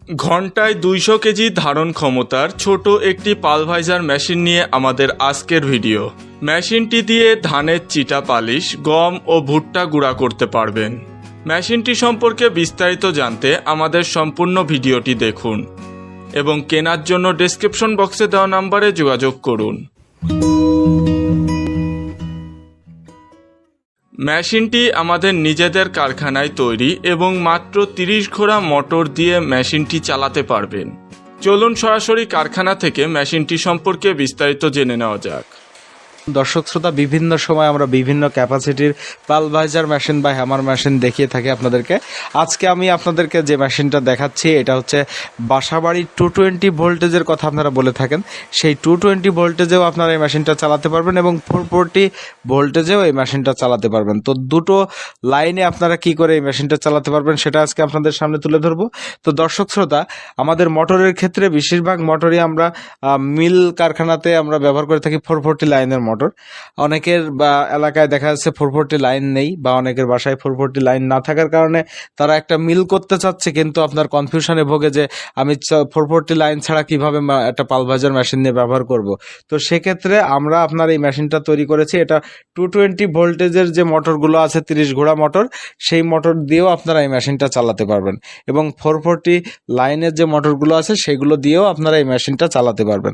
ঘন্টায় 200 কেজি ধারণ ক্ষমতার ছোট একটি পালভাইজার মেশিন নিয়ে আমাদের আজকের ভিডিও। মেশিনটি দিয়ে ধানের চিটা পালিশ, গম ও ভুট্টা গুঁড়া করতে পারবেন। মেশিনটি সম্পর্কে বিস্তারিত জানতে আমাদের সম্পূর্ণ ভিডিওটি দেখুন এবং কেনার জন্য ডেসক্রিপশন বক্সে দেওয়া নম্বরে যোগাযোগ করুন। মেশিনটি আমাদের নিজেদের কারখানায় তৈরি এবং মাত্র 30 ঘোড়া মোটর দিয়ে মেশিনটি চালাতে পারবেন। চলুন সরাসরি কারখানা থেকে মেশিনটি সম্পর্কে বিস্তারিত জেনে নেওয়া যাক। দর্শক শ্রোতা, বিভিন্ন সময় আমরা বিভিন্ন ক্যাপাসিটির পালভাইজার মেশিন বা হ্যামার মেশিন দেখিয়ে থাকি আপনাদেরকে। আজকে আমি আপনাদেরকে যে মেশিনটা দেখাচ্ছি এটা হচ্ছে বাসাবাড়ি 220 ভোল্টেজের কথা আপনারা বলে থাকেন। সেই 220 ভোল্টেজেও আপনারা এই মেশিনটা চালাতে পারবেন এবং 440 ভোল্টেজেও এই মেশিনটা চালাতে পারবেন। তো দুটো লাইনে আপনারা কি করে এই মেশিনটা চালাতে পারবেন সেটা আজকে আপনাদের সামনে তুলে ধরবো। তো দর্শক শ্রোতা, আমাদের মোটরের ক্ষেত্রে বেশিরভাগ মোটরই আমরা মিল কারখানাতে আমরা ব্যবহার করে থাকি 440 লাইনের মোটর। অনেকের এলাকায় দেখা যাচ্ছে 440 লাইন নেই বা অনেকের বাসায় 440 লাইন না থাকার কারণে তারা একটা মিল করতে চাচ্ছে, কিন্তু আপনার কনফিউশনে ভোগে যে আমি 440 লাইন ছাড়া কিভাবে একটা পালভাইজার মেশিন নিয়ে ব্যবহার করব। তো সেক্ষেত্রে আমরা আপনার এই মেশিনটা তৈরি করেছি। এটা 220 ভোল্টেজের যে মোটরগুলো আছে 30 ঘোড়া মোটর, সেই মোটর দিয়েও আপনারা এই মেশিনটা চালাতে পারবেন এবং 440 লাইনের যে মোটরগুলো আছে সেগুলো দিয়েও আপনারা এই মেশিনটা চালাতে পারবেন।